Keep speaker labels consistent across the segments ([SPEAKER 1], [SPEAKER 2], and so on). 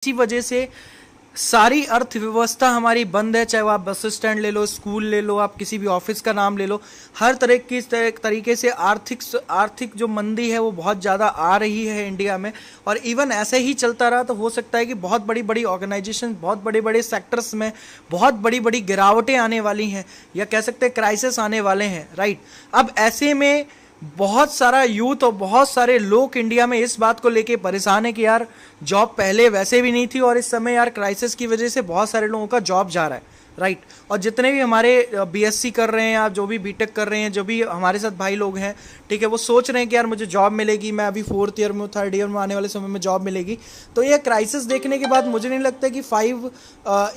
[SPEAKER 1] इसी वजह से सारी अर्थव्यवस्था हमारी बंद है। चाहे वो आप बस स्टैंड ले लो, स्कूल ले लो, आप किसी भी ऑफिस का नाम ले लो, हर तरह की तरीके से आर्थिक जो मंदी है वो बहुत ज़्यादा आ रही है इंडिया में। और इवन ऐसे ही चलता रहा तो हो सकता है कि बहुत बड़ी बड़ी ऑर्गेनाइजेशन, बहुत बड़े बड़े सेक्टर्स में बहुत बड़ी बड़ी गिरावटें आने वाली हैं, या कह सकते हैं क्राइसिस आने वाले हैं, राइट। अब ऐसे में बहुत सारा यूथ और बहुत सारे लोग इंडिया में इस बात को लेके परेशान है कि यार जॉब पहले वैसे भी नहीं थी और इस समय यार क्राइसिस की वजह से बहुत सारे लोगों का जॉब जा रहा है, राइट। और जितने भी हमारे बीएससी कर रहे हैं या जो भी बीटेक कर रहे हैं, जो भी हमारे साथ भाई लोग हैं, ठीक है, वो सोच रहे हैं कि यार मुझे जॉब मिलेगी, मैं अभी 4th ईयर में, 3rd ईयर में, आने वाले समय में जॉब मिलेगी। तो ये क्राइसिस देखने के बाद मुझे नहीं लगता कि 5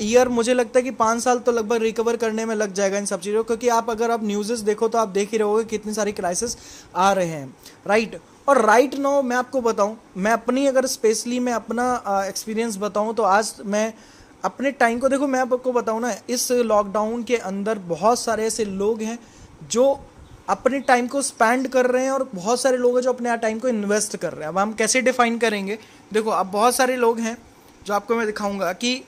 [SPEAKER 1] ईयर, मुझे लगता है कि 5 साल तो लगभग रिकवर करने में लग जाएगा इन सब चीज़ों, क्योंकि अगर आप न्यूज़ देखो तो आप देख ही रहोगे कितनी सारी क्राइसिस आ रहे हैं, राइट। और राइट नाउ मैं आपको बताऊं, मैं अपनी अगर स्पेशली मैं अपना एक्सपीरियंस बताऊं तो आज मैं अपने टाइम को, देखो मैं आपको बताऊं ना, इस लॉकडाउन के अंदर बहुत सारे ऐसे लोग हैं जो अपने टाइम को स्पेंड कर रहे हैं और बहुत सारे लोग हैं जो अपने टाइम को इन्वेस्ट कर रहे हैं। अब हम कैसे डिफाइन करेंगे, देखो अब बहुत सारे लोग हैं जो आपको मैं दिखाऊंगा कि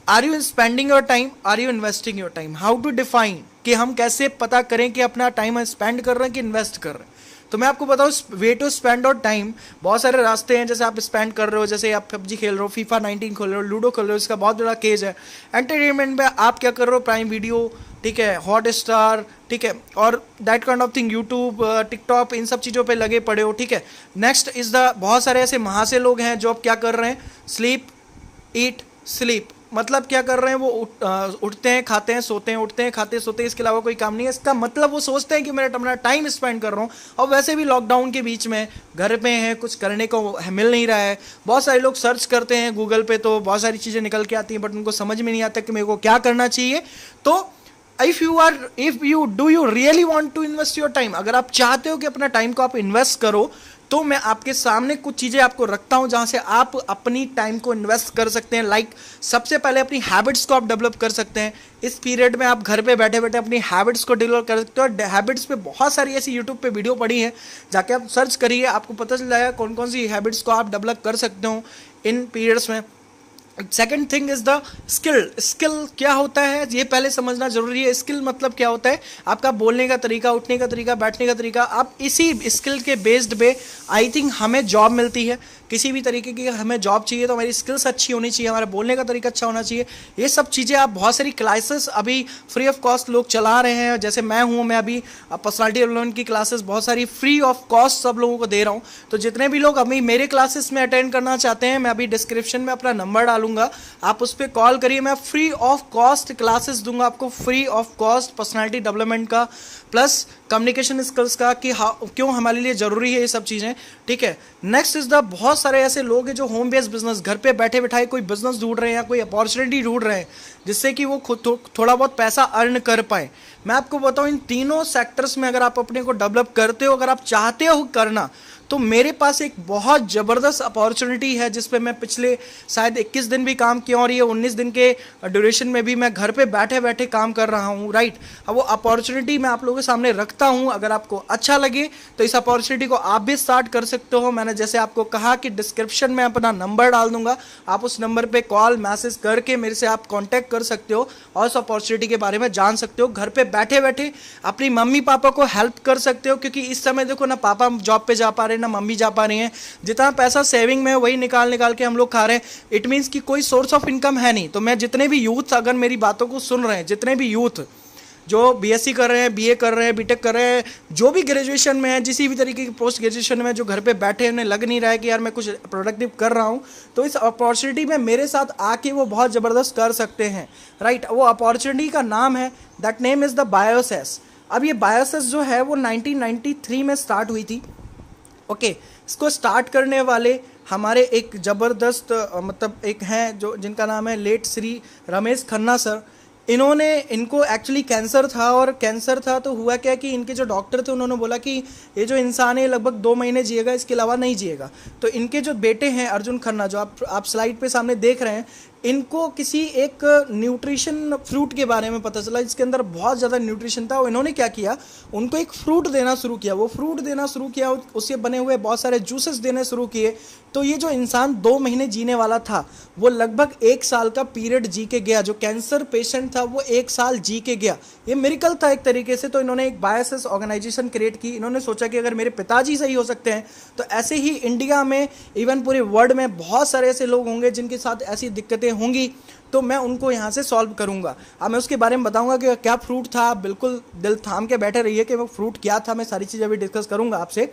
[SPEAKER 1] are you spending your time, are you investing your time, how to define, कि हम कैसे पता करें कि अपना टाइम स्पेंड कर रहे हैं कि इन्वेस्ट कर रहे हैं। तो मैं आपको बताऊं वे टू स्पेंड और टाइम, बहुत सारे रास्ते हैं। जैसे आप स्पेंड कर रहे हो, जैसे आप पबजी खेल रहे हो, फीफा 19 खेल रहे हो, लूडो खेल रहे हो, इसका बहुत बड़ा केज है। एंटरटेनमेंट में आप क्या कर रहे हो, प्राइम वीडियो, ठीक है, हॉट स्टार, ठीक है, और that kind of thing, YouTube, TikTok, इन सब चीज़ों पे लगे पड़े हो, ठीक है। नेक्स्ट इज द, बहुत सारे ऐसे महाशय लोग हैं जो अब क्या कर रहे हैं, स्लीप ईट स्लीप, मतलब क्या कर रहे हैं, वो उठते हैं, खाते हैं, सोते हैं, उठते हैं, खाते हैं, सोते हैं, इसके अलावा कोई काम नहीं है। इसका मतलब वो सोचते हैं कि मैं अपना टाइम स्पेंड कर रहा हूँ, और वैसे भी लॉकडाउन के बीच में घर पे हैं, कुछ करने को मिल नहीं रहा है। बहुत सारे लोग सर्च करते हैं गूगल पे तो बहुत सारी चीज़ें निकल के आती हैं, बट उनको समझ में नहीं आता कि मेरे को क्या करना चाहिए। तो if you do you really want to invest your time, अगर आप चाहते हो कि अपना टाइम को आप इन्वेस्ट करो, तो मैं आपके सामने कुछ चीज़ें आपको रखता हूं जहां से आप अपनी टाइम को इन्वेस्ट कर सकते हैं। लाइक सबसे पहले अपनी हैबिट्स को आप डेवलप कर सकते हैं। इस पीरियड में आप घर पे बैठे बैठे अपनी हैबिट्स को डेवलप कर सकते हो। और हैबिट्स पे बहुत सारी ऐसी यूट्यूब पे वीडियो पड़ी है, जाके आप सर्च करिए, आपको पता चल जाएगा कौन कौन सी हैबिट्स को आप डेवलप कर सकते हो इन पीरियड्स में। Second thing is the skill. Skill क्या होता है ये पहले समझना जरूरी है। स्किल मतलब क्या होता है, आपका बोलने का तरीका, उठने का तरीका, बैठने का तरीका। आप इसी स्किल के बेस्ड पे आई थिंक हमें जॉब मिलती है। किसी भी तरीके की हमें जॉब चाहिए तो हमारी स्किल्स अच्छी होनी चाहिए, हमारा बोलने का तरीका अच्छा होना चाहिए। ये सब चीज़ें आप, बहुत सारी क्लासेस अभी फ्री ऑफ कॉस्ट लोग चला रहे हैं, जैसे मैं हूँ, मैं अभी पर्सनालिटी डेवलपमेंट की क्लासेस बहुत सारी फ्री ऑफ कॉस्ट सब लोगों को दे रहा हूँ। तो जितने भी लोग अभी मेरे क्लासेस में अटेंड करना चाहते हैं, मैं अभी डिस्क्रिप्शन में अपना नंबर डालूंगा, आप उस पर कॉल करिए। मैं फ्री ऑफ कॉस्ट क्लासेस दूंगा आपको, free of cost personality development का, प्लस कम्युनिकेशन स्किल्स का, कि क्यों हमारे लिए ज़रूरी है ये सब चीज़ें, ठीक है। नेक्स्ट इज द, बहुत सारे ऐसे लोग हैं जो होम बेस्ड बिजनेस, घर पे बैठे बैठाए कोई बिजनेस ढूंढ रहे हैं या कोई अपॉर्चुनिटी ढूंढ रहे हैं जिससे कि वो खुद थोड़ा बहुत पैसा अर्न कर पाए। मैं आपको बताऊं इन तीनों सेक्टर्स में अगर आप अपने को डेवलप करते हो, अगर आप चाहते हो करना, तो मेरे पास एक बहुत ज़बरदस्त अपॉर्चुनिटी है जिस पे मैं पिछले शायद 21 दिन भी काम किया, और ये 19 दिन के ड्यूरेशन में भी मैं घर पे बैठे बैठे काम कर रहा हूँ, राइट। अब वो अपॉर्चुनिटी मैं आप लोगों के सामने रखता हूँ, अगर आपको अच्छा लगे तो इस अपॉर्चुनिटी को आप भी स्टार्ट कर सकते हो। मैंने जैसे आपको कहा कि डिस्क्रिप्शन में अपना नंबर डाल दूंगा, आप उस नंबर पर कॉल मैसेज करके मेरे से आप कॉन्टैक्ट कर सकते हो और उस अपॉर्चुनिटी के बारे में जान सकते हो। घर पे बैठे बैठे अपनी मम्मी पापा को हेल्प कर सकते हो, क्योंकि इस समय देखो ना पापा जॉब पे जा पा रहे, ना मम्मी जा पा रही हैं। जितना पैसा सेविंग में है वही निकाल निकाल के हम लोग खा रहे हैं। इट मीन्स कि कोई सोर्स ऑफ इनकम है नहीं। तो मैं जितने भी यूथ अगर मेरी बातों को सुन रहे हैं, जितने भी यूथ जो बीएससी कर रहे हैं, बीए कर रहे हैं, बीटेक कर रहे हैं, जो भी ग्रेजुएशन में है, जिसी भी तरीके की पोस्ट ग्रेजुएशन में, जो घर पे बैठे उन्हें लग नहीं रहा है कि यार मैं कुछ प्रोडक्टिव कर रहा हूँ, तो इस अपॉर्चुनिटी में मेरे साथ आके वो बहुत ज़बरदस्त कर सकते हैं, राइट। वो अपॉर्चुनिटी का नाम है, दैट नेम इज़ द बायोसेस। अब ये बायोसेस जो है वो 1993 में स्टार्ट हुई थी, ओके। इसको स्टार्ट करने वाले हमारे एक ज़बरदस्त मतलब एक हैं जो, जिनका नाम है लेट श्री रमेश खन्ना सर। इनको एक्चुअली कैंसर था, और कैंसर था तो हुआ क्या कि इनके जो डॉक्टर थे उन्होंने बोला कि ये जो इंसान है लगभग 2 महीने जिएगा, इसके अलावा नहीं जिएगा। तो इनके जो बेटे हैं अर्जुन खन्ना, जो आप स्लाइड पे सामने देख रहे हैं, इनको किसी एक न्यूट्रिशन फ्रूट के बारे में पता चला जिसके अंदर बहुत ज़्यादा न्यूट्रिशन था। इन्होंने क्या किया, उनको एक फ्रूट देना शुरू किया, वो फ्रूट देना शुरू किया, उससे बने हुए बहुत सारे जूसेस देने शुरू किए। तो ये जो इंसान 2 महीने जीने वाला था वो लगभग 1 साल का पीरियड जी के गया। जो कैंसर पेशेंट था वो 1 साल जी के गया। ये मिरेकल था एक तरीके से। तो इन्होंने एक बायोसिस ऑर्गेनाइजेशन क्रिएट की। इन्होंने सोचा कि अगर मेरे पिताजी सही हो सकते हैं तो ऐसे ही इंडिया में, इवन पूरे वर्ल्ड में बहुत सारे ऐसे लोग होंगे जिनके साथ ऐसी दिक्कतें होंगी, तो मैं उनको यहाँ से सॉल्व करूँगा। अब मैं उसके बारे में बताऊँगा कि क्या फ्रूट था। आप बिल्कुल दिल थाम के बैठे रहिए कि वो फ्रूट क्या था। मैं सारी चीज़ें अभी डिस्कस करूँगा आपसे।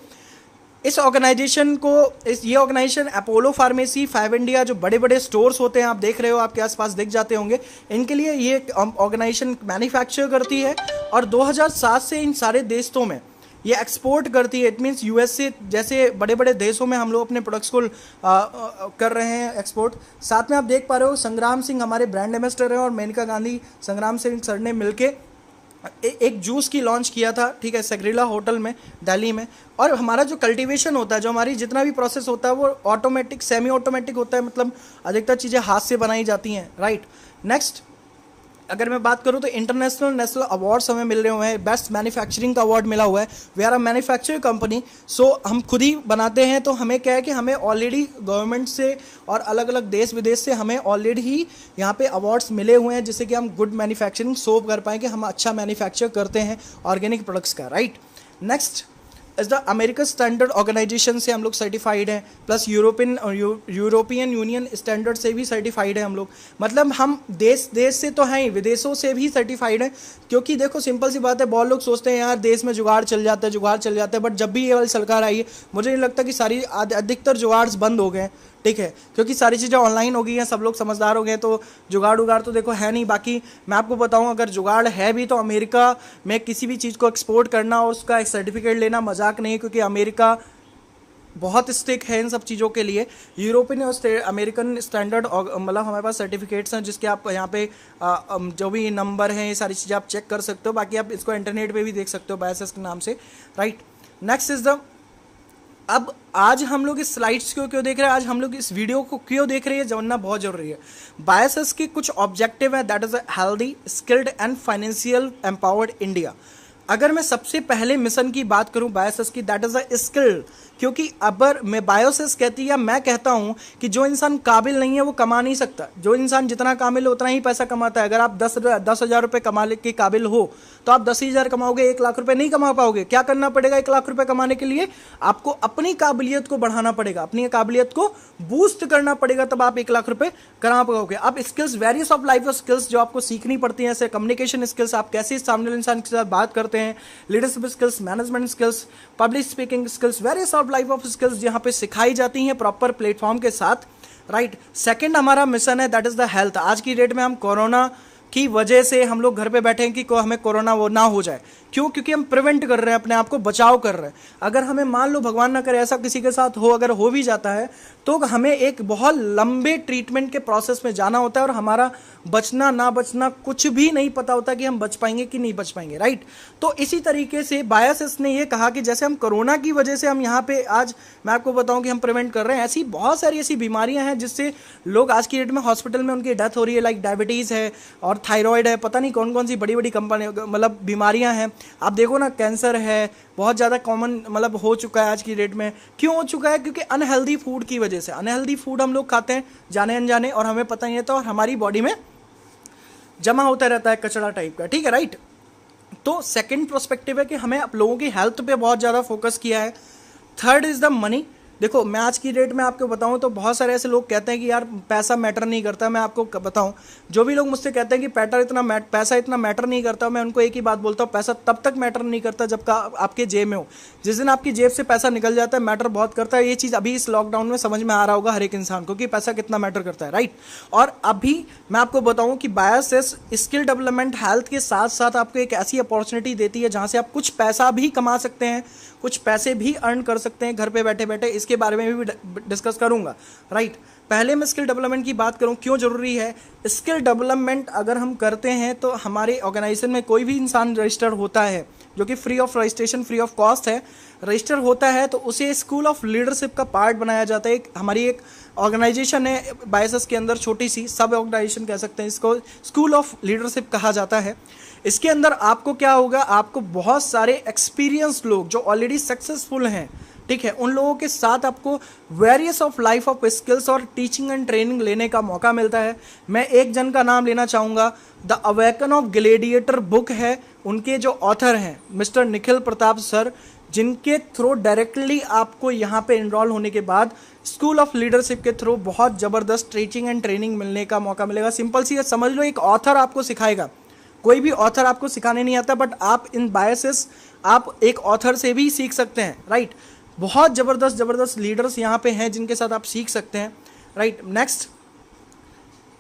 [SPEAKER 1] इस ऑर्गेनाइजेशन को, ये ऑर्गेनाइजेशन अपोलो फार्मेसी, 5 इंडिया, जो बड़े बड़े स्टोर्स होते हैं आप देख रहे हो, आपके आसपास दिख जाते होंगे, इनके लिए ये ऑर्गेनाइजेशन मैन्युफैक्चर करती है और 2007 से इन सारे देशों में ये एक्सपोर्ट करती है। इट मीन्स यूएसए जैसे बड़े बड़े देशों में हम लोग अपने प्रोडक्ट्स को कर रहे हैं एक्सपोर्ट। साथ में आप देख पा रहे हो संग्राम सिंह हमारे ब्रांड एम्बेसडर हैं और मेनका गांधी, संग्राम सिंह सर ने मिलके एक जूस की लॉन्च किया था, ठीक है, सगरीला होटल में दिल्ली में। और हमारा जो कल्टीवेशन होता है, जो हमारी जितना भी प्रोसेस होता है वो ऑटोमेटिक, सेमी ऑटोमेटिक होता है, मतलब अधिकतर चीज़ें हाथ से बनाई जाती हैं, राइट। नेक्स्ट अगर मैं बात करूं तो इंटरनेशनल नेशनल अवार्ड्स हमें मिल रहे हुए हैं। बेस्ट मैन्युफैक्चरिंग का अवार्ड मिला हुआ है। We are a manufacturing company, so हम खुद ही बनाते हैं। तो हमें क्या है कि हमें ऑलरेडी गवर्नमेंट से और अलग अलग देश विदेश से हमें ऑलरेडी ही यहाँ पे अवार्ड्स मिले हुए हैं, जिससे कि हम गुड मैन्युफैक्चरिंग शो कर पाएँ कि हम अच्छा मैन्युफैक्चर करते हैं ऑर्गेनिक प्रोडक्ट्स का, right. Next is the American standard organization से हम लोग सर्टिफाइड हैं, प्लस यूरोपियन यूनियन स्टैंडर्ड से भी सर्टिफाइड है हम लोग। मतलब हम देश से तो हैं ही, विदेशों से भी सर्टिफाइड हैं। क्योंकि देखो सिंपल सी बात है, बहुत लोग सोचते हैं यार देश में जुगाड़ चल जाता है, बट जब भी ये वाली सरकार आई है मुझे नहीं लगता कि सारी अधिकतर जुगाड़ बंद हो गए हैं, ठीक है, क्योंकि सारी चीज़ें ऑनलाइन हो गई हैं, सब लोग समझदार हो गए, तो जुगाड़ उगाड़ तो देखो है नहीं। बाकी मैं आपको बताऊं, अगर जुगाड़ है भी तो अमेरिका में किसी भी चीज़ को एक्सपोर्ट करना और उसका एक सर्टिफिकेट लेना मजाक नहीं है, क्योंकि अमेरिका बहुत स्ट्रिक्ट है इन सब चीज़ों के लिए। यूरोपियन और अमेरिकन स्टैंडर्ड मतलब हमारे पास सर्टिफिकेट्स हैं जिसके आप यहाँ पे जो भी नंबर हैं ये सारी चीज़ें आप चेक कर सकते हो। बाकी आप इसको इंटरनेट पे भी देख सकते हो बायोसिस के नाम से, राइट। नेक्स्ट इज द, अब आज हम लोग इस स्लाइड्स को क्यों देख रहे हैं, आज हम लोग इस वीडियो को क्यों देख रहे हैं, जानना बहुत जरूरी है। बायोसिस के कुछ ऑब्जेक्टिव है, that is a healthy, skilled and financial empowered India. अगर मैं सबसे पहले मिशन की बात करूं बायोसिस की, दैट इज अ स्किल्ड, क्योंकि अगर मैं बायोसिस कहती है, मैं कहता हूं कि जो इंसान काबिल नहीं है वो कमा नहीं सकता। जो इंसान जितना काबिल है उतना ही पैसा कमाता है। अगर आप 10,000 रुपये कमाने के काबिल हो तो आप 10,000 कमाओगे, 1 लाख रुपए नहीं कमा पाओगे। क्या करना पड़ेगा 1 लाख रुपए कमाने के लिए? आपको अपनी काबिलियत को बढ़ाना पड़ेगा, अपनी काबिलियत को बूस्ट करना पड़ेगा, तब आप 1 लाख रुपए कमा पाओगे। अब skills, various of life skills जो आपको सीखनी पड़ती हैं, जैसे कम्युनिकेशन स्किल्स, आप कैसे सामने इंसान के साथ बात करते हैं, leadership skills, management skills, public speaking skills, various of life of skills यहाँ पे सिखाई जाती हैं प्रॉपर प्लेटफॉर्म के साथ, राइट। सेकंड हमारा मिशन है, दैट इज द हेल्थ। आज की डेट में हम कोरोना की वजह से हम लोग घर पे बैठे हैं कि हमें कोरोना वो ना हो जाए। क्यों? क्योंकि हम प्रिवेंट कर रहे हैं, अपने आप को बचाव कर रहे हैं। अगर हमें मान लो भगवान ना करे ऐसा किसी के साथ हो, अगर हो भी जाता है तो हमें एक बहुत लंबे ट्रीटमेंट के प्रोसेस में जाना होता है और हमारा बचना ना बचना कुछ भी नहीं पता होता कि हम बच पाएंगे कि नहीं बच पाएंगे, राइट। तो इसी तरीके से बायोसिस ने ये कहा कि जैसे हम कोरोना की वजह से हम यहाँ पे आज मैं आपको बताऊं कि हम प्रिवेंट कर रहे हैं, ऐसी बहुत सारी ऐसी बीमारियां हैं जिससे लोग आज की डेट में हॉस्पिटल में उनकी डेथ हो रही है, लाइक डायबिटीज़ है और थायराइड है, पता नहीं कौन कौन सी बड़ी बड़ी कंपनी मतलब बीमारियां हैं। आप देखो ना, कैंसर है, बहुत ज़्यादा कॉमन मतलब हो चुका है आज की डेट में। क्यों हो चुका है? क्योंकि अनहेल्दी फूड की वजह से। अनहेल्दी फूड हम लोग खाते हैं जाने अनजाने और हमें पता नहीं रहता और हमारी बॉडी में जमा होता रहता है कचरा टाइप का, ठीक है, राइट। तो सेकंड प्रोस्पेक्टिव है कि हमें आप लोगों की हेल्थ पे बहुत ज़्यादा फोकस किया है। Third is the money. देखो मैं आज की डेट में आपको बताऊं तो बहुत सारे ऐसे लोग कहते हैं कि यार पैसा मैटर नहीं करता। मैं आपको बताऊं, जो भी लोग मुझसे कहते हैं कि पैसा इतना मैटर नहीं करता, मैं उनको एक ही बात बोलता हूं, पैसा तब तक मैटर नहीं करता जब का आपके जेब में हो। जिस दिन आपकी जेब से पैसा निकल जाता है मैटर बहुत करता है। ये चीज़ अभी इस लॉकडाउन में समझ में आ रहा होगा हर एक इंसान को कि पैसा कितना मैटर करता है, राइट। और अभी मैं आपको बताऊं कि बायोसिस स्किल डेवलपमेंट हेल्थ के साथ साथ आपको एक ऐसी अपॉर्चुनिटी देती है जहां से आप कुछ पैसा भी कमा सकते हैं, कुछ पैसे भी अर्न कर सकते हैं घर पे बैठे बैठे। इसके बारे में भी डिस्कस करूंगा, राइट। पहले मैं स्किल डेवलपमेंट की बात करूं, क्यों जरूरी है स्किल डेवलपमेंट। अगर हम करते हैं तो हमारे ऑर्गेनाइजेशन में कोई भी इंसान रजिस्टर होता है जो कि free of registration, free of cost है, रजिस्टर होता है, तो उसे स्कूल ऑफ लीडरशिप का पार्ट बनाया जाता है। हमारी एक ऑर्गेनाइजेशन है बायसेस के अंदर, छोटी सी सब ऑर्गेनाइजेशन कह सकते हैं इसको, स्कूल ऑफ लीडरशिप कहा जाता है। इसके अंदर आपको क्या होगा, आपको बहुत सारे एक्सपीरियंस लोग जो ऑलरेडी सक्सेसफुल हैं, ठीक है, उन लोगों के साथ आपको various of life of skills और टीचिंग एंड ट्रेनिंग लेने का मौका मिलता है। मैं एक जन का नाम लेना चाहूँगा, the awaken of gladiator book है, उनके जो ऑथर हैं मिस्टर निखिल प्रताप सर, जिनके थ्रू डायरेक्टली आपको यहाँ पे इनरोल होने के बाद स्कूल ऑफ लीडरशिप के थ्रू बहुत ज़बरदस्त टीचिंग एंड ट्रेनिंग मिलने का मौका मिलेगा। सिंपल सी समझ लो, एक ऑथर आपको सिखाएगा, कोई भी ऑथर आपको सिखाने नहीं आता, बट आप इन बायसेस आप एक ऑथर से भी सीख सकते हैं, राइट। बहुत ज़बरदस्त लीडर्स यहाँ पे हैं जिनके साथ आप सीख सकते हैं, राइट। नेक्स्ट,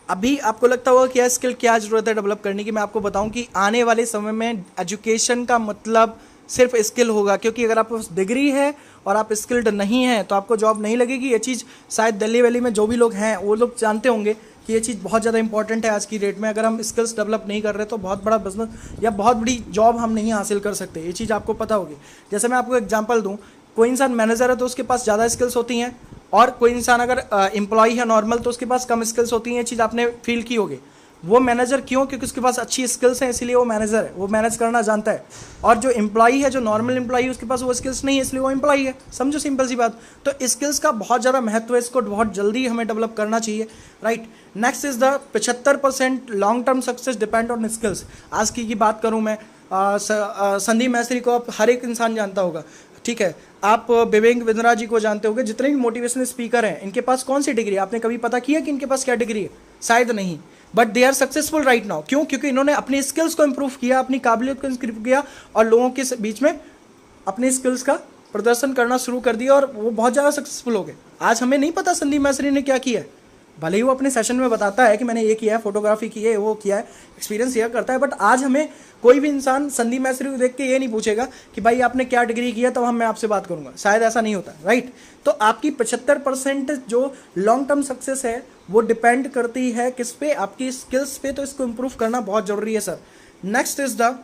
[SPEAKER 1] अभी आपको लगता होगा क्या स्किल, क्या ज़रूरत है डेवलप करने की। मैं आपको बताऊं कि आने वाले समय में एजुकेशन का मतलब सिर्फ स्किल होगा, क्योंकि अगर आपके पास डिग्री है और आप स्किल्ड नहीं हैं तो आपको जॉब नहीं लगेगी। ये चीज़ शायद दिल्ली वैली में जो भी लोग हैं वो लोग जानते होंगे कि ये चीज़ बहुत ज़्यादा इंपॉर्टेंट है आज की डेट में। अगर हम स्किल्स डेवलप नहीं कर रहे तो बहुत बड़ा बिजनेस या बहुत बड़ी जॉब हम नहीं हासिल कर सकते, ये चीज़ आपको पता होगी। जैसे मैं आपको एग्जांपल दूं, कोई इंसान मैनेजर है तो उसके पास ज़्यादा स्किल्स होती हैं, और कोई इंसान अगर एम्प्लॉय है नॉर्मल तो उसके पास कम स्किल्स होती हैं। ये चीज़ आपने फील की होगी। वो मैनेजर क्यों, क्योंकि उसके पास अच्छी स्किल्स हैं इसलिए वो मैनेजर है, वो मैनेज करना जानता है। और जो एम्प्लॉय है, जो नॉर्मल एम्प्लॉय है, उसके पास वो स्किल्स नहीं है इसलिए वो एम्प्लॉय है। समझो सिंपल सी बात। तो स्किल्स का बहुत ज़्यादा महत्व है, इसको बहुत जल्दी हमें डेवलप करना चाहिए, right. Next is the 75% long term success depend on skills. आज की बात करूँ मैं, संदीप मैस्त्री को आप हर एक इंसान जानता होगा, ठीक है। आप विवेक बिंद्रा जी को जानते होंगे, जितने भी मोटिवेशनल स्पीकर हैं इनके पास कौन सी डिग्री है? आपने कभी पता किया कि इनके पास क्या डिग्री है? शायद नहीं, but they are successful right now. क्यों? क्योंकि इन्होंने अपनी स्किल्स को इंप्रूव किया, अपनी काबिलियत को इंप्रूव किया और लोगों के बीच में अपनी स्किल्स का प्रदर्शन करना शुरू कर दिया और वो बहुत ज़्यादा सक्सेसफुल हो गए। आज हमें नहीं पता संदीप मैस्त्री ने क्या किया है, भले ही वो अपने सेशन में बताता है कि मैंने ये किया है, फोटोग्राफी की है, वो किया है, एक्सपीरियंस शेयर करता है, बट आज हमें कोई भी इंसान संदीप मैस्त्री को देख के ये नहीं पूछेगा कि भाई आपने क्या डिग्री किया तब मैं आपसे बात करूंगा। शायद ऐसा नहीं होता, राइट। तो आपकी 75% जो लॉन्ग टर्म सक्सेस है वो डिपेंड करती है किस पे? आपकी स्किल्स पे। तो इसको इंप्रूव करना बहुत जरूरी है sir. Next is the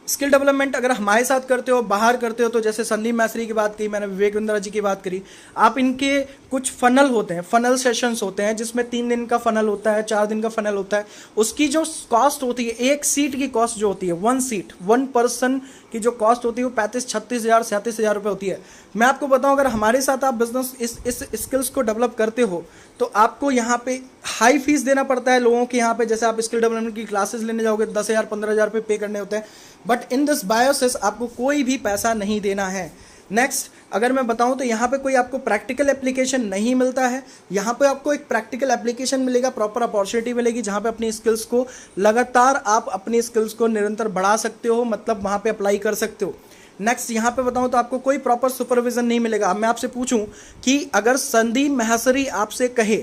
[SPEAKER 1] skill development. अगर हमारे साथ करते हो, बाहर करते हो, तो जैसे संदीप मैस्त्री की बात की मैंने, विवेक बिंद्रा जी की बात करी, आप इनके कुछ फनल होते हैं, फनल सेशंस होते हैं जिसमें 3 दिन का फनल होता है, 4 दिन का फनल होता है। उसकी जो कॉस्ट होती है, एक सीट की कॉस्ट जो होती है, 1 सीट 1 पर्सन की जो कॉस्ट होती है वो 35-36 हज़ार 37 हज़ार रुपये होती है। मैं आपको बताऊं, अगर हमारे साथ आप बिजनेस इस स्किल्स को डेवलप करते हो तो आपको यहाँ पे हाई फीस देना पड़ता है लोगों के यहाँ पे। जैसे आप स्किल डेवलपमेंट की क्लासेस लेने जाओगे 10,000 15,000 रुपये पे करने होते हैं, बट इन दिस बायोसिस आपको कोई भी पैसा नहीं देना है। नेक्स्ट, अगर मैं बताऊं तो यहाँ पे कोई आपको प्रैक्टिकल एप्लीकेशन नहीं मिलता है। यहाँ पे आपको एक प्रैक्टिकल एप्लीकेशन मिलेगा, प्रॉपर अपॉर्चुनिटी मिलेगी जहाँ पे अपनी स्किल्स को लगातार आप अपनी स्किल्स को निरंतर बढ़ा सकते हो, मतलब वहाँ पे अप्लाई कर सकते हो। नेक्स्ट, यहाँ पे बताऊं तो आपको कोई प्रॉपर सुपरविजन नहीं मिलेगा। अब मैं आपसे पूछूं कि अगर संदीप मैस्त्री आपसे कहे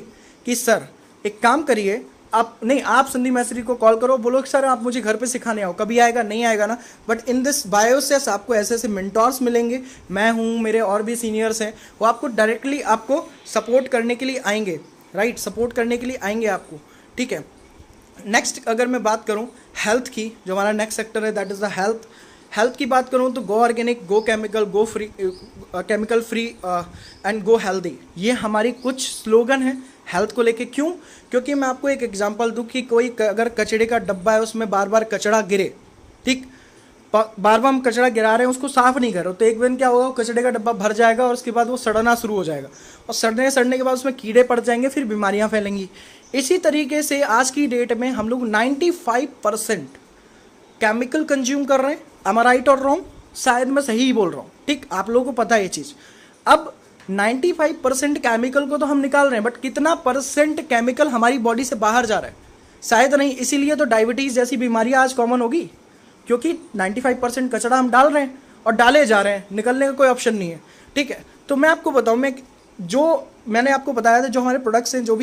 [SPEAKER 1] कि सर एक काम करिए, आप संदीप मैस्त्री को कॉल करो, बोलो कि सर आप मुझे घर पे सिखाने आओ, कभी आएगा? नहीं आएगा ना। बट इन दिस बायोसेस आपको ऐसे ऐसे मेंटोर्स मिलेंगे, मैं हूँ, मेरे और भी सीनियर्स हैं, वो आपको डायरेक्टली आपको सपोर्ट करने के लिए आएंगे, राइट, सपोर्ट करने के लिए आएंगे आपको, ठीक है। नेक्स्ट, अगर मैं बात करूँ हेल्थ की, जो हमारा नेक्स्ट सेक्टर है दैट इज़ द हेल्थ की बात करूँ तो go organic, go chemical, go free, chemical free and go healthy, ये हमारी कुछ स्लोगन है हेल्थ को लेके। क्यों? क्योंकि मैं आपको एक एग्जांपल दूं कि कोई अगर कचड़े का डब्बा है उसमें बार बार कचड़ा गिरे, ठीक, बार बार हम कचड़ा गिरा रहे हैं, उसको साफ नहीं कर रहे, तो एक दिन क्या होगा, कचड़े का डब्बा भर जाएगा और उसके बाद वो सड़ना शुरू हो जाएगा, और सड़ने के बाद उसमें कीड़े पड़ जाएंगे, फिर बीमारियां फैलेंगी। इसी तरीके से आज की डेट में हम लोग 95% केमिकल कंज्यूम कर रहे हैं। एम आई राइट और रॉन्ग? शायद मैं सही ही बोल रहा हूँ, ठीक, आप लोगों को पता है ये चीज़। अब 95% केमिकल को तो हम निकाल रहे हैं, बट कितना परसेंट केमिकल हमारी बॉडी से बाहर जा रहा है? शायद नहीं। इसीलिए तो डायबिटीज़ जैसी बीमारियां आज कॉमन होगी, क्योंकि 95% कचरा हम डाल रहे हैं और डाले जा रहे हैं, निकलने का कोई ऑप्शन नहीं है, ठीक है। तो मैं आपको बताऊँ, मैंने आपको बताया था जो हमारे प्रोडक्ट्स हैं, जो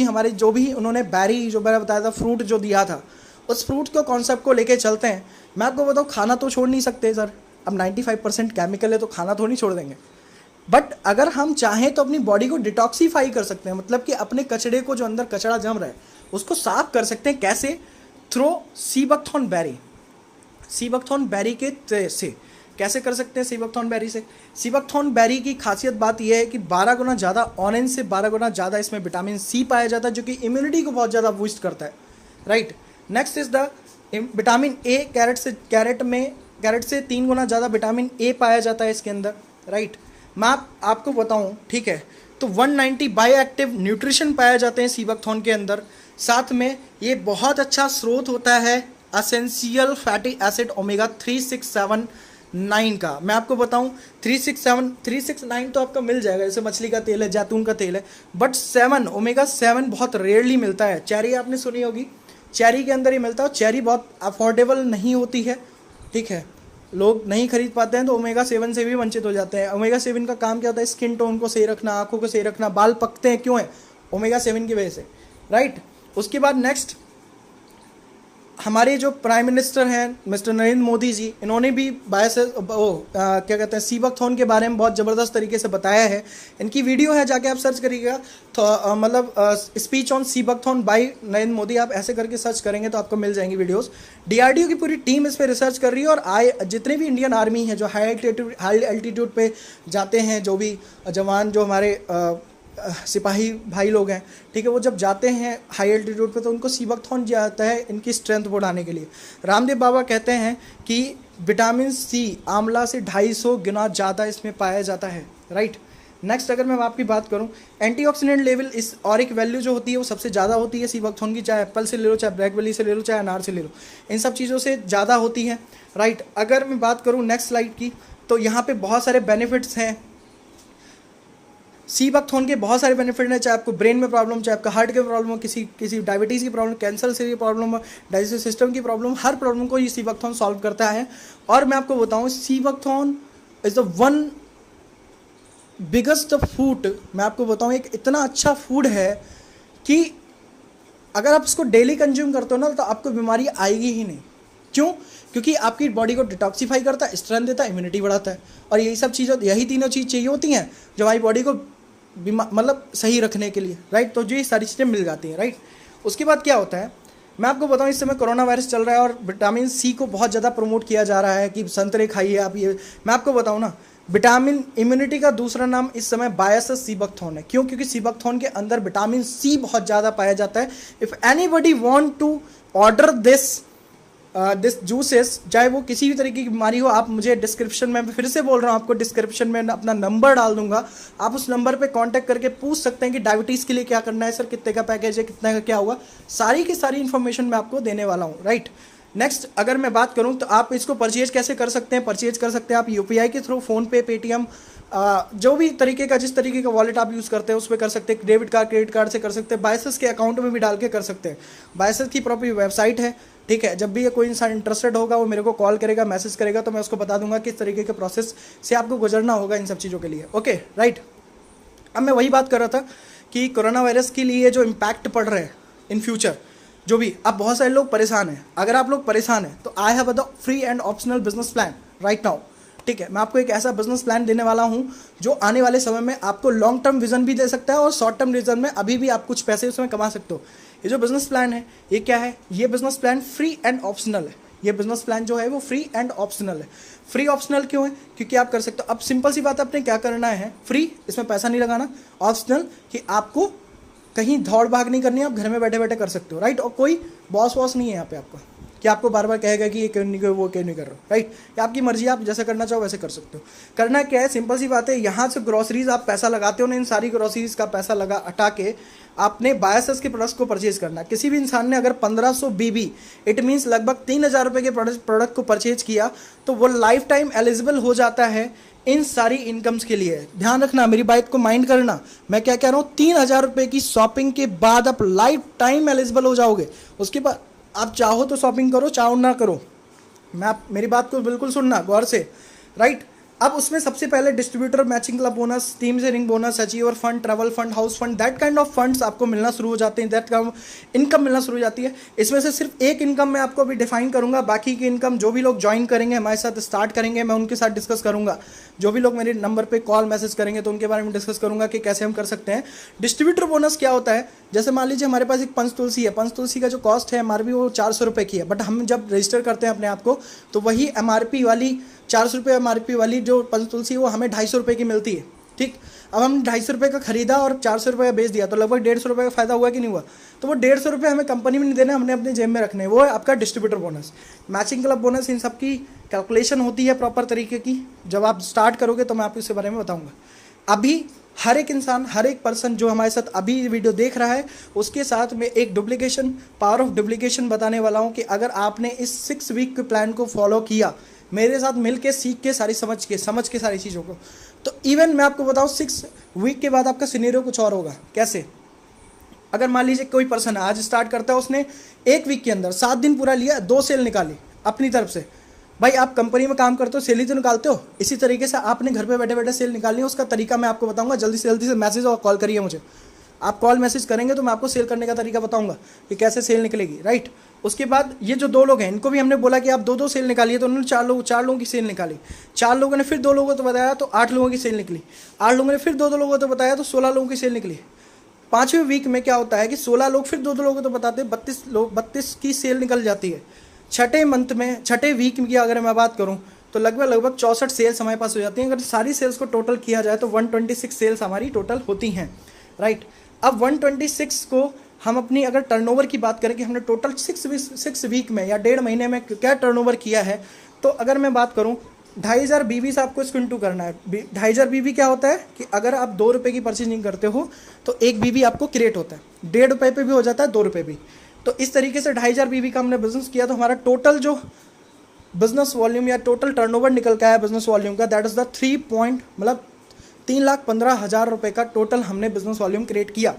[SPEAKER 1] भी उन्होंने बैरी, जो मैंने बताया था, फ्रूट जो दिया था, उस फ्रूट के कॉन्सेप्ट को लेके चलते हैं। मैं आपको बताऊँ, खाना तो छोड़ नहीं सकते सर, अब 95% केमिकल है तो खाना थोड़ी छोड़ देंगे, बट अगर हम चाहें तो अपनी बॉडी को डिटॉक्सीफाई कर सकते हैं, मतलब कि अपने कचड़े को, जो अंदर कचरा जम रहा है, उसको साफ कर सकते हैं। कैसे? थ्रू सीबकथॉर्न बेरी के से कैसे कर सकते हैं सीबकथॉर्न बेरी से? सीबकथॉर्न बेरी की खासियत बात यह है कि 12 गुना ज़्यादा, ऑरेंज से 12 गुना ज़्यादा इसमें विटामिन सी पाया जाता है, जो कि इम्यूनिटी को बहुत ज़्यादा बूस्ट करता है, right. Next is the vitamin A, carrot से 3 गुना ज़्यादा विटामिन ए पाया जाता है इसके अंदर, राइट। मैं आपको बताऊं, ठीक है, तो 190 बायो एक्टिव न्यूट्रिशन पाए जाते हैं सीबकथॉर्न के अंदर। साथ में ये बहुत अच्छा स्रोत होता है असेंशियल फैटी एसिड ओमेगा 3679 का। मैं आपको बताऊं 369 तो आपका मिल जाएगा, जैसे मछली का तेल है, जैतून का तेल है, बट 7 ओमेगा 7 बहुत रेयरली मिलता है। चेरी आपने सुनी होगी, चेरी के अंदर ही मिलता है। चेरी बहुत अफोर्डेबल नहीं होती है, ठीक है, लोग नहीं खरीद पाते हैं, तो ओमेगा 7 से भी वंचित हो जाते हैं। ओमेगा 7 का काम क्या होता है? स्किन टोन को सही रखना, आंखों को सही रखना। बाल पकते हैं क्यों है? ओमेगा 7 की वजह से, राइट। उसके बाद नेक्स्ट, हमारे जो प्राइम मिनिस्टर हैं मिस्टर नरेंद्र मोदी जी, इन्होंने भी क्या कहते हैं सीबकथॉर्न के बारे में बहुत ज़बरदस्त तरीके से बताया है। इनकी वीडियो है, जाके आप सर्च करिएगा, तो मतलब speech on seabuckthorn by Narendra Modi, आप ऐसे करके सर्च करेंगे तो आपको मिल जाएंगी वीडियोस। डीआरडीओ की पूरी टीम इस पर रिसर्च कर रही है, और जितने भी इंडियन आर्मी है जो हाई एल्टीट्यूड पे जाते हैं, जो भी जवान, जो हमारे सिपाही भाई लोग हैं, ठीक है, वो जब जाते हैं हाई एल्टीट्यूड पे तो उनको सीबकथॉर्न जाता है इनकी स्ट्रेंथ बढ़ाने के लिए। रामदेव बाबा कहते हैं कि विटामिन सी आंवला से 250 गुना ज़्यादा इसमें पाया जाता है, राइट। नेक्स्ट अगर मैं आपकी बात करूं, एंटीऑक्सीडेंट लेवल, इस ऑरिक वैल्यू जो होती है वो सबसे ज़्यादा होती है सीबकथॉर्न की, चाहे एप्पल से ले लो, चाहे ब्लैकबेरी से ले लो, चाहे अनार से ले लो, इन सब चीज़ों से ज़्यादा होती है, राइट। अगर मैं बात करूँ नेक्स्ट स्लाइड की, तो यहाँ पर बहुत सारे बेनिफिट्स हैं सीबकथॉर्न के, बहुत सारे बेनिफिट हैं, चाहे आपको ब्रेन में प्रॉब्लम, चाहे आपका हार्ट के प्रॉब्लम हो, किसी डायबिटीज़ की प्रॉब्लम, कैंसर से प्रॉब्लम हो, डाइजेस्टिव सिस्टम की प्रॉब्लम, हर प्रॉब्लम को ये सीबकथॉर्न सॉल्व करता है। और मैं आपको बताऊं, seabuckthorn is the one biggest food. मैं आपको बताऊं, एक इतना अच्छा फूड है कि अगर आप इसको डेली कंज्यूम करते हो ना, तो आपको बीमारी आएगी ही नहीं। क्यों? क्योंकि आपकी बॉडी को डिटॉक्सीफाई करता है, स्ट्रेंथ देता है, इम्यूनिटी बढ़ाता है, और यही सब चीज़ें, यही तीनों चीज़ चाहिए होती हैं जो हमारी बॉडी को मतलब सही रखने के लिए, राइट। तो जो ये सारी चीज़ें मिल जाती हैं, राइट। उसके बाद क्या होता है, मैं आपको बताऊं, इस समय कोरोना वायरस चल रहा है और विटामिन सी को बहुत ज़्यादा प्रमोट किया जा रहा है कि संतरे खाइए आप। ये मैं आपको बताऊं ना, विटामिन इम्यूनिटी का दूसरा नाम इस समय बायसस सीबकथॉर्न है। क्यों? क्योंकि सीबकथॉर्न के अंदर विटामिन सी बहुत ज़्यादा पाया जाता है। If anybody want to order this juices, चाहे वो किसी भी तरीके की बीमारी हो, आप मुझे डिस्क्रिप्शन में, फिर से बोल रहा हूँ आपको, डिस्क्रिप्शन में अपना नंबर डाल दूंगा, आप उस नंबर पे कांटेक्ट करके पूछ सकते हैं कि डायबिटीज़ के लिए क्या करना है सर, कितने का पैकेज है, कितने का क्या होगा, सारी की सारी इन्फॉर्मेशन मैं आपको देने वाला हूँ, राइट। नेक्स्ट अगर मैं बात करूँ तो आप इसको परचेज कैसे कर सकते हैं? परचेज कर सकते हैं आप यूपीआई के थ्रू, फ़ोनपे, पेटीएम, जो भी तरीके का, जिस तरीके का वॉलेट आप यूज़ करते हैं उस पर कर सकते हैं। डेबिट कार्ड, क्रेडिट कार्ड से कर सकते हैं, बायसेस के अकाउंट में भी डाल के कर सकते हैं। बायसेस की प्रॉपर वेबसाइट है, ठीक है। जब भी ये कोई इंसान इंटरेस्टेड होगा वो मेरे को कॉल करेगा, मैसेज करेगा, तो मैं उसको बता दूंगा किस तरीके के प्रोसेस से आपको गुजरना होगा इन सब चीज़ों के लिए, ओके, राइट। अब मैं वही बात कर रहा था कि कोरोना वायरस के लिए जो इम्पैक्ट पड़ रहे हैं इन फ्यूचर, जो भी, अब बहुत सारे लोग परेशान हैं। अगर आप लोग परेशान हैं तो I have the free and optional business plan right now, ठीक है। मैं आपको एक ऐसा बिजनेस प्लान देने वाला हूं जो आने वाले समय में आपको लॉन्ग टर्म विजन भी दे सकता है और शॉर्ट टर्म विजन में अभी भी आप कुछ पैसे उसमें कमा सकते हो। ये जो बिजनेस प्लान है ये क्या है? ये business plan free and optional है। ये बिजनेस प्लान जो है वो फ्री एंड ऑप्शनल है। फ्री ऑप्शनल क्यों है? क्योंकि आप कर सकते हो। अब सिंपल सी बात, आपने क्या करना है, फ्री, इसमें पैसा नहीं लगाना। ऑप्शनल कि आपको कहीं दौड़ भाग नहीं करनी है, आप घर में बैठे बैठे कर सकते हो, राइट। और कोई बॉस वॉस नहीं है यहाँ पे आपका कि आपको बार बार कहेगा कि ये क्यों नहीं, वो क्यों नहीं कर रहे हो, राइट। ये आपकी मर्जी, आप जैसे करना चाहो वैसे कर सकते हो। करना क्या है, सिंपल सी बात है, यहाँ से ग्रोसरीज आप पैसा लगाते हो ना, इन सारी ग्रोसरीज का पैसा लगा हटा के आपने बायसेस के प्रोडक्ट्स को परचेज करना। किसी भी इंसान ने अगर 1500 BB, इट मीन्स लगभग 3000 रुपये के प्रोडक्ट को परचेज किया तो वो लाइफ टाइम एलिजिबल हो जाता है इन सारी इनकम्स के लिए। ध्यान रखना, मेरी बात को माइंड करना, मैं क्या कह रहा हूँ, 3000 रुपये की शॉपिंग के बाद आप लाइफ टाइम एलिजिबल हो जाओगे। उसके बाद आप चाहो तो शॉपिंग करो, चाहो ना करो, मेरी बात को बिल्कुल सुनना गौर से, राइट। अब उसमें सबसे पहले distributor matching club bonus, team sharing bonus, achiever fund, travel fund, house fund, that kind of funds आपको मिलना शुरू हो जाते हैं, दैट काइंड ऑफ इनकम मिलना शुरू हो जाती है। इसमें से सिर्फ एक इनकम मैं आपको अभी डिफाइन करूंगा, बाकी की इनकम जो भी लोग ज्वाइन करेंगे हमारे साथ, स्टार्ट करेंगे, मैं उनके साथ डिस्कस करूंगा। जो भी लोग मेरे नंबर पर कॉल मैसेज करेंगे तो उनके बारे में डिस्कस करूंगा कि कैसे हम कर सकते हैं। डिस्ट्रीब्यूटर बोनस क्या होता है? जैसे मान लीजिए हमारे पास एक पंचतुलसी है, पंचतुलसी का जो कॉस्ट है एमआरपी वो 400 रुपये की है, बट हम जब रजिस्टर करते हैं अपने आप को तो वही एमआरपी वाली 400 रुपये एमआरपी वाली जो पंचतुलसी है वो हमें 250 रुपये की मिलती है। ठीक, अब हम 250 रुपये का खरीदा और 400 रुपये का बेच दिया तो लगभग 150 रुपये का फायदा हुआ कि नहीं हुआ। तो वो 150 रुपये हमें कंपनी में नहीं देना, हमने अपने जेब में रखने, वो है आपका distributor bonus, matching club bonus. इन सब की कैलकुलेशन होती है प्रॉपर तरीके की, जब आप स्टार्ट करोगे तो मैं आपको इसके बारे में बताऊँगा। अभी हर एक इंसान, हर एक पर्सन जो हमारे साथ अभी वीडियो देख रहा है उसके साथ में एक डुप्लीकेशन, पावर ऑफ डुप्लीकेशन बताने वाला हूँ कि अगर आपने इस 6 वीक के प्लान को फॉलो किया मेरे साथ मिल के, सीख के, सारी समझ के सारी चीज़ों को, तो इवन मैं आपको बताऊँ 6 वीक के बाद आपका सिनेरियो कुछ और होगा। कैसे? अगर मान लीजिए कोई पर्सन आज स्टार्ट करता है, उसने 1 वीक के अंदर 7 दिन पूरा लिया, 2 सेल निकाली अपनी तरफ से। भाई आप कंपनी में काम करते हो, सेल ही तो निकालते हो, इसी तरीके से आपने घर पे बैठे बैठे सेल निकालनी है। उसका तरीका मैं आपको बताऊंगा, जल्दी से मैसेज और कॉल करिए मुझे। आप कॉल मैसेज करेंगे तो मैं आपको सेल करने का तरीका बताऊंगा कि कैसे सेल निकलेगी, राइट। उसके बाद ये जो 2 लोग हैं इनको भी हमने बोला कि आप 2-2 सेल निकालिए, तो उन्होंने 4 लोगों की सेल निकाली। 4 लोगों ने फिर 2 लोगों को तो बताया तो 8 लोगों की सेल निकली। 8 लोगों ने फिर 2-2 लोगों को तो बताया तो 16 लोगों की सेल निकली। 5वें वीक में क्या होता है कि 16 लोग फिर 2-2 लोगों को तो बताते, 32 की सेल निकल जाती है। 6ठे मंथ में, 6ठे वीक की अगर मैं बात करूं तो लगभग 64 सेल्स हमारे पास हो जाती हैं। अगर सारी सेल्स को टोटल किया जाए तो 126 सेल्स हमारी टोटल होती हैं, राइट। अब 126 को हम अपनी अगर टर्नओवर की बात करें कि हमने टोटल 6 वीक में या 1.5 महीने में क्या टर्नओवर किया है, तो अगर मैं बात करूं 2500 बीबी से आपको इसको इंटू करना है। 2500 बीबी क्या होता है कि अगर आप 2 रुपये की परचेजिंग करते हो तो 1 बीबी आपको क्रिएट होता है, 1.5 रुपये पे भी हो जाता है, 2 रुपये भी। तो इस तरीके से 2500 बीबी का हमने बिजनेस किया तो हमारा टोटल जो बिजनेस वॉल्यूम या टोटल टर्नओवर निकल के आया बिजनेस वॉल्यूम का, दैट इज द 3,15,000 रुपये का टोटल हमने बिजनेस वॉल्यूम क्रिएट किया।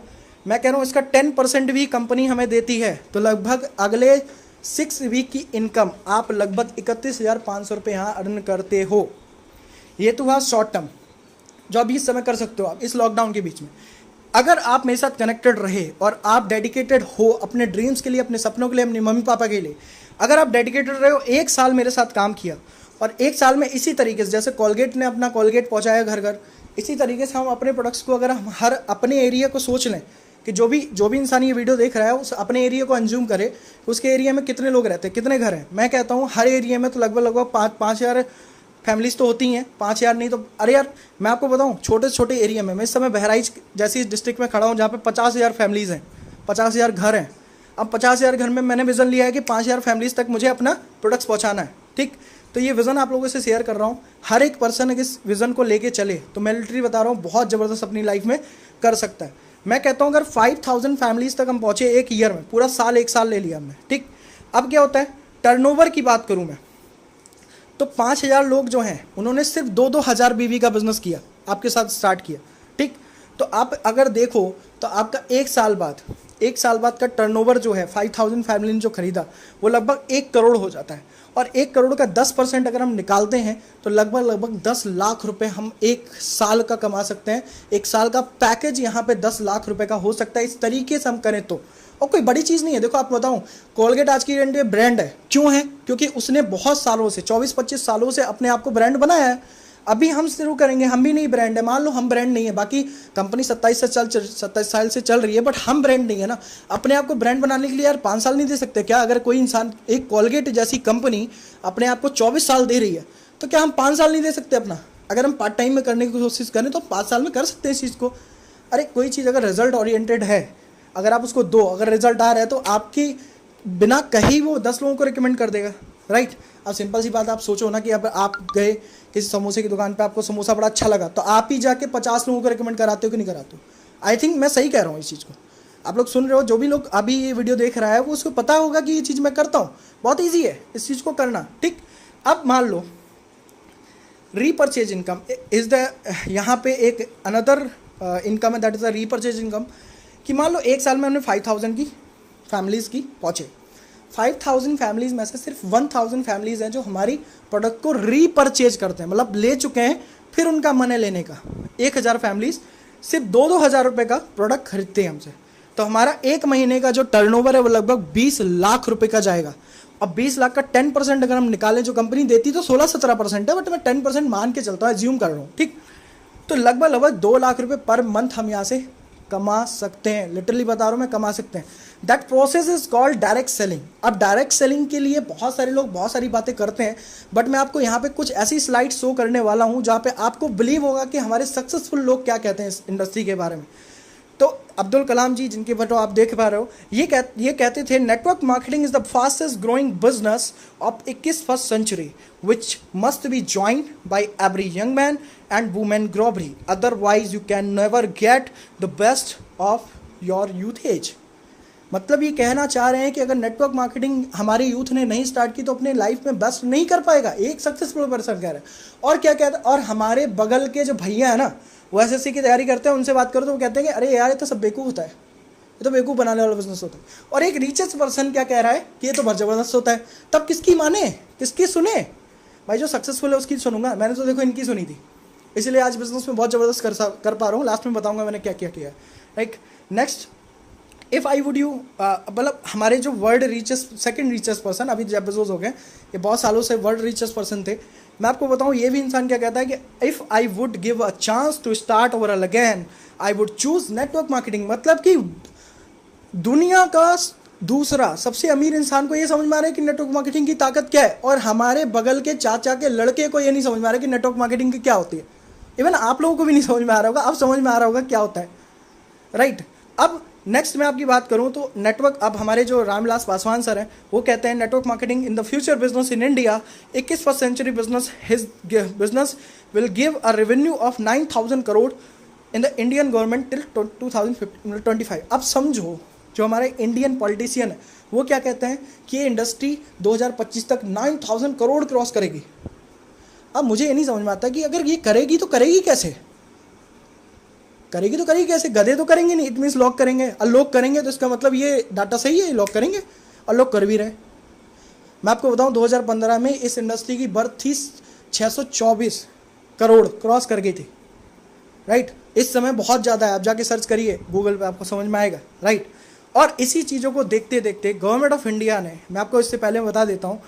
[SPEAKER 1] मैं कह रहा हूँ इसका 10% भी कंपनी हमें देती है तो लगभग अगले 6 वीक की इनकम आप लगभग 31,500 रुपये यहाँ अर्न करते हो। ये तो हुआ शॉर्ट टर्म जो अभी इस समय कर सकते हो आप इस लॉकडाउन के बीच में। अगर आप मेरे साथ कनेक्टेड रहे और आप डेडिकेटेड हो अपने ड्रीम्स के लिए, अपने सपनों के लिए, अपने मम्मी पापा के लिए, अगर आप डेडिकेटेड रहे हो, 1 साल मेरे साथ काम किया और 1 साल में इसी तरीके से जैसे कोलगेट ने अपना कोलगेट पहुंचाया घर घर, इसी तरीके से हम अपने प्रोडक्ट्स को, अगर हम हर अपने एरिया को सोच लें कि जो भी इंसान ये वीडियो देख रहा है उस अपने एरिया को अंज्यूम करे, उसके एरिया में कितने लोग रहते हैं, कितने घर हैं। मैं कहता हूँ हर एरिया में तो लगभग 5,000 फैमिलीज तो होती हैं, 5,000 नहीं तो, अरे यार मैं आपको बताऊं छोटे छोटे एरिया में, मैं इस समय बहराइच जैसी डिस्ट्रिक्ट में खड़ा हूं जहां पे 50,000 फैमिलीज हैं, 50,000 घर हैं। अब 50,000 घर में मैंने विज़न लिया है कि 5,000 फैमिलीज तक मुझे अपना प्रोडक्ट्स पहुंचाना है, ठीक। तो ये विज़न आप लोगों से शेयर कर रहा हूँ। हर एक पर्सन अगर इस विज़न को लेके चले तो मैं लिटरली बता रहा हूँ बहुत ज़बरदस्त अपनी लाइफ में कर सकता है। मैं कहता हूँ अगर 5,000 फैमिलीज तक हम पहुँचे 1 ईयर में, पूरा साल 1 साल ले लिया हमने, ठीक। अब क्या होता है, टर्नओवर की बात करूँ मैं तो 5,000 लोग जो हैं उन्होंने सिर्फ 2-2 हज़ार बीवी का बिजनेस किया, आपके साथ स्टार्ट किया, ठीक। तो आप अगर देखो तो आपका 1 साल बाद का टर्नओवर जो है 5,000 फैमिली ने जो खरीदा वो लगभग 1 करोड़ हो जाता है। और 1 करोड़ का 10% अगर हम निकालते हैं तो लगभग 10 लाख रुपए हम 1 साल का कमा सकते हैं। 1 साल का पैकेज यहाँ पे 10 लाख रुपए का हो सकता है इस तरीके से हम करें तो। और कोई बड़ी चीज़ नहीं है। देखो आपको बताऊं, कोलगेट आज की डेट में ब्रांड है, क्यों है? क्योंकि उसने बहुत सालों से 24-25 सालों से अपने आप को ब्रांड बनाया है। अभी हम शुरू करेंगे, हम भी नहीं ब्रांड है, मान लो हम ब्रांड नहीं है, बाकी कंपनी 27 साल से चल रही है, बट हम ब्रांड नहीं है ना। अपने आप को ब्रांड बनाने के लिए यार 5 साल नहीं दे सकते क्या? अगर कोई इंसान, एक कोलगेट जैसी कंपनी अपने आप को 24 साल दे रही है तो क्या हम 5 साल नहीं दे सकते अपना? अगर हम पार्ट टाइम में करने की कोशिश करें तो 5 साल में कर सकते हैं इस चीज़ को। अरे कोई चीज़ अगर रिजल्ट ओरिएंटेड है, अगर आप उसको दो, अगर रिजल्ट आ रहा है तो आपकी बिना कहीं वो 10 लोगों को रिकमेंड कर देगा, राइट। अब सिंपल सी बात आप सोचो ना कि अब आप गए किसी समोसे की दुकान पे, आपको समोसा बड़ा अच्छा लगा तो आप ही जाके 50 लोगों को रिकमेंड कराते हो कि नहीं कराते हो? आई थिंक मैं सही कह रहा हूँ इस चीज़ को। आप लोग सुन रहे हो, जो भी लोग अभी ये वीडियो देख रहा है वो उसको पता होगा कि ये चीज़ मैं करता हूँ, बहुत ईजी है इस चीज़ को करना, ठीक। अब मान लो रीपरचेज इनकम इज द, यहाँ पे एक अनदर इनकम है, that is the repurchase income. कि मान लो 1 साल में हमने 5,000 की फैमिलीज़ की पहुँचे, 5,000 फैमिलीज़ में से सिर्फ 1,000 फैमिलीज़ हैं जो हमारी प्रोडक्ट को रीपरचेज करते हैं, मतलब ले चुके हैं फिर उनका मन है लेने का। 1,000 फैमिलीज़ सिर्फ 2-2 हज़ार रुपये का प्रोडक्ट खरीदते हैं हमसे, तो हमारा 1 महीने का जो टर्नओवर है वो लगभग 20 लाख रुपये का जाएगा। अब 20 लाख का 10% अगर हम निकालें, जो कंपनी देती तो 16-17% है, बट मैं 10% मान के चलता हूँ, एज्यूम कर रहा हूँ, ठीक। तो लगभग 2 लाख रुपये पर मंथ हम यहाँ से कमा सकते हैं, लिटरली बता रहा हूँ मैं, कमा सकते हैं। That process is called direct selling. अब डायरेक्ट सेलिंग के लिए बहुत सारे लोग बहुत सारी बातें करते हैं, बट मैं आपको यहाँ पे कुछ ऐसी स्लाइड शो करने वाला हूँ जहाँ पे आपको बिलीव होगा कि हमारे सक्सेसफुल लोग क्या कहते हैं इस इंडस्ट्री के बारे में। तो अब्दुल कलाम जी, जिनके फोटो आप देख पा रहे हो, ये कहते थे, network marketing is the fastest growing business of 21st century which must be joined by every young man and women globally, otherwise you can never get the best of your youth age. मतलब ये कहना चाह रहे हैं कि अगर network marketing हमारे youth ने नहीं स्टार्ट की तो अपने लाइफ में बेस्ट नहीं कर पाएगा, एक सक्सेसफुल पर्सन कह रहा है। और क्या कहता है, और हमारे बगल के जो भैया है ना, वो एसएससी की तैयारी करते हैं, उनसे बात करो तो वो कहते हैं कि अरे यार ये तो सब बेवकूफ़ होता है, ये तो बेवकूफ़ बनाने वाला बिजनेस होता है। और एक रीचेस्ट पर्सन क्या कह रहा है कि ये तो बहुत ज़बरदस्त होता है। तब किसकी माने, किसकी सुने? भाई जो सक्सेसफुल है उसकी सुनूंगा। मैंने तो देखो इनकी सुनी थी, इसलिए आज बिजनेस में बहुत ज़बरदस्त कर पा रहा हूँ। लास्ट में बताऊँगा मैंने क्या क्या किया। Like next, if I would you, मतलब हमारे जो world richest, second richest person, अभी जेफ बेजोस हो गए, ये बहुत सालों से वर्ल्ड रिचेस्ट पर्सन थे। मैं आपको बताऊं ये भी इंसान क्या कहता है कि if I would give a chance to start over again I would choose network marketing. मतलब कि दुनिया का दूसरा सबसे अमीर इंसान को ये समझ में आ रहा है कि नेटवर्क मार्केटिंग की ताकत क्या है, और हमारे बगल के चाचा के लड़के को ये नहीं समझ में आ रहा है कि नेटवर्क मार्केटिंग की क्या होती है। इवन आप लोगों को भी नहीं समझ में आ रहा होगा, अब समझ में आ रहा होगा क्या होता है, राइट। अब नेक्स्ट मैं आपकी बात करूं तो नेटवर्क, अब हमारे जो रामविलास पासवान सर हैं वो कहते हैं network marketing in the future business in India 21st century business, his business will give a revenue of 9,000 crore in the Indian government till 2025। अब समझो जो हमारे इंडियन पॉलिटिशियन है वो क्या कहते हैं कि ये इंडस्ट्री 2025 तक 9,000 करोड़ क्रॉस करेगी। अब मुझे ये नहीं समझ में आता कि अगर ये करेगी तो करेगी कैसे, करेगी तो करेगी कैसे? गधे तो करेंगे नहीं, इट मीन्स लोग करेंगे, और लोग करेंगे तो इसका मतलब ये डाटा सही है, लोग करेंगे और लोग कर भी रहे। मैं आपको बताऊं 2015 में इस इंडस्ट्री की बर्थ थी 624 करोड़ क्रॉस कर गई थी, राइट। इस समय बहुत ज़्यादा है, आप जाके सर्च करिए गूगल पे, आपको समझ में आएगा, राइट। और इसी चीज़ों को देखते देखते गवर्नमेंट ऑफ इंडिया ने, मैं आपको इससे पहले बता देता हूँ,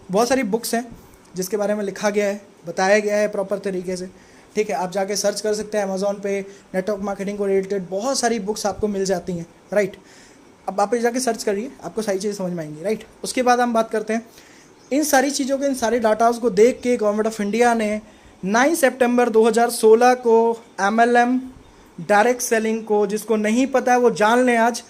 [SPEAKER 1] बहुत सारी बुक्स हैं जिसके बारे में लिखा गया है, बताया गया है प्रॉपर तरीके से, ठीक है। आप जाके सर्च कर सकते हैं अमेजोन पे, नेटवर्क मार्केटिंग को रिलेटेड बहुत सारी बुक्स आपको मिल जाती हैं, राइट। अब आप जाके सर्च करिए, आपको सारी चीज़ें समझ में आएंगी, राइट। उसके बाद हम बात करते हैं इन सारी चीज़ों के, इन सारे डाटाज को देख के गवर्नमेंट ऑफ इंडिया ने 9 सितंबर 2016 को MLM डायरेक्ट सेलिंग को, जिसको नहीं पता है वो जान लें आज,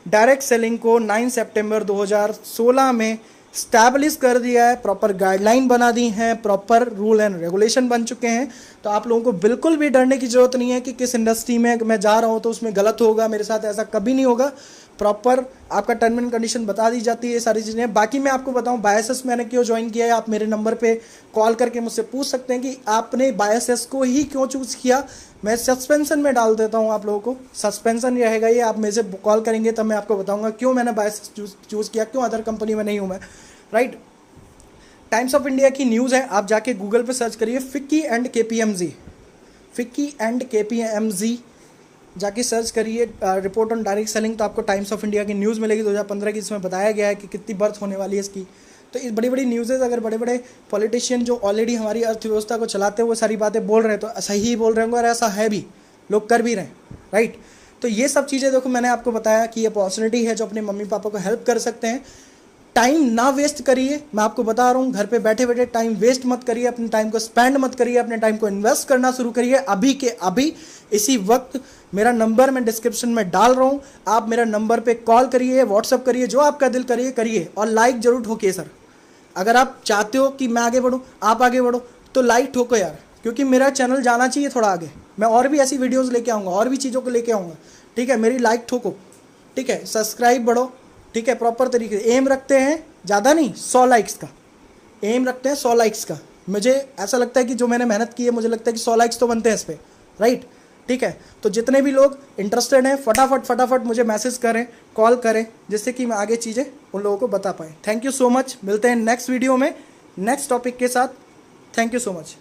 [SPEAKER 1] डायरेक्ट सेलिंग को 9 सितंबर 2016 में स्टैब्लिश कर दिया है, प्रॉपर गाइडलाइन बना दी हैं, प्रॉपर रूल एंड रेगुलेशन बन चुके हैं। तो आप लोगों को बिल्कुल भी डरने की ज़रूरत नहीं है कि किस इंडस्ट्री में मैं जा रहा हूं तो उसमें गलत होगा, मेरे साथ ऐसा कभी नहीं होगा। प्रॉपर आपका टर्म एंड कंडीशन बता दी जाती है, सारी चीज़ें। बाकी मैं आपको बताऊं बायसेस मैंने क्यों ज्वाइन किया है, आप मेरे नंबर पे कॉल करके मुझसे पूछ सकते हैं कि आपने बायसेस को ही क्यों चूज़ किया। मैं सस्पेंशन में डाल देता हूं आप लोगों को, सस्पेंशन रहेगा ये, आप मेरे से कॉल करेंगे तब मैं आपको बताऊंगा क्यों मैंने बायसेस चूज़ किया, क्यों अदर कंपनी में नहीं हूँ मैं, राइट। टाइम्स ऑफ इंडिया की न्यूज़ है, आप जाके गूगल पे सर्च करिए FICCI and KPMG, FICCI and KPMG जाके सर्च करिए रिपोर्ट ऑन डायरेक्ट सेलिंग, तो आपको टाइम्स ऑफ इंडिया की न्यूज़ मिलेगी 2015 की, जिसमें बताया गया है कि कितनी बर्थ होने वाली है इसकी। तो इस बड़ी बड़ी न्यूज़ेज, अगर बड़े बड़े पॉलिटिशियन जो ऑलरेडी हमारी अर्थव्यवस्था को चलाते हुए सारी बातें बोल रहे हैं तो सही बोल रहे होंगे, और ऐसा है भी, लोग कर भी रहे हैं, राइट। तो ये सब चीज़ें देखो मैंने आपको बताया कि ये अपॉर्चुनिटी है जो अपने मम्मी पापा को हेल्प कर सकते हैं। टाइम ना वेस्ट करिए, मैं आपको बता रहा हूँ, घर पे बैठे बैठे टाइम वेस्ट मत करिए, अपने टाइम को स्पेंड मत करिए, अपने टाइम को इन्वेस्ट करना शुरू करिए अभी के अभी, इसी वक्त। मेरा नंबर मैं डिस्क्रिप्शन में डाल रहा हूँ, आप मेरा नंबर पे कॉल करिए, व्हाट्सअप करिए, जो आपका दिल करिए करिए, और लाइक जरूर ठोकिए सर। अगर आप चाहते हो कि मैं आगे बढ़ूँ, आप आगे बढ़ो, तो लाइक ठोको यार, क्योंकि मेरा चैनल जाना चाहिए थोड़ा आगे। मैं और भी ऐसी वीडियोज़ लेके आऊँगा, और भी चीज़ों को लेके आऊँगा, ठीक है। मेरी लाइक ठोको, ठीक है, सब्सक्राइब बढ़ो, ठीक है। प्रॉपर तरीके से एम रखते हैं, ज़्यादा नहीं, 100 लाइक्स का एम रखते हैं, 100 लाइक्स का। मुझे ऐसा लगता है कि जो मैंने मेहनत की है, मुझे लगता है कि 100 लाइक्स तो बनते हैं इस पर, राइट, ठीक है। तो जितने भी लोग इंटरेस्टेड हैं फटाफट मुझे मैसेज करें, कॉल करें, जिससे कि मैं आगे चीज़ें उन लोगों को बता पाएँ। थैंक यू सो मच, मिलते हैं नेक्स्ट वीडियो में नेक्स्ट टॉपिक के साथ। Thank you so much.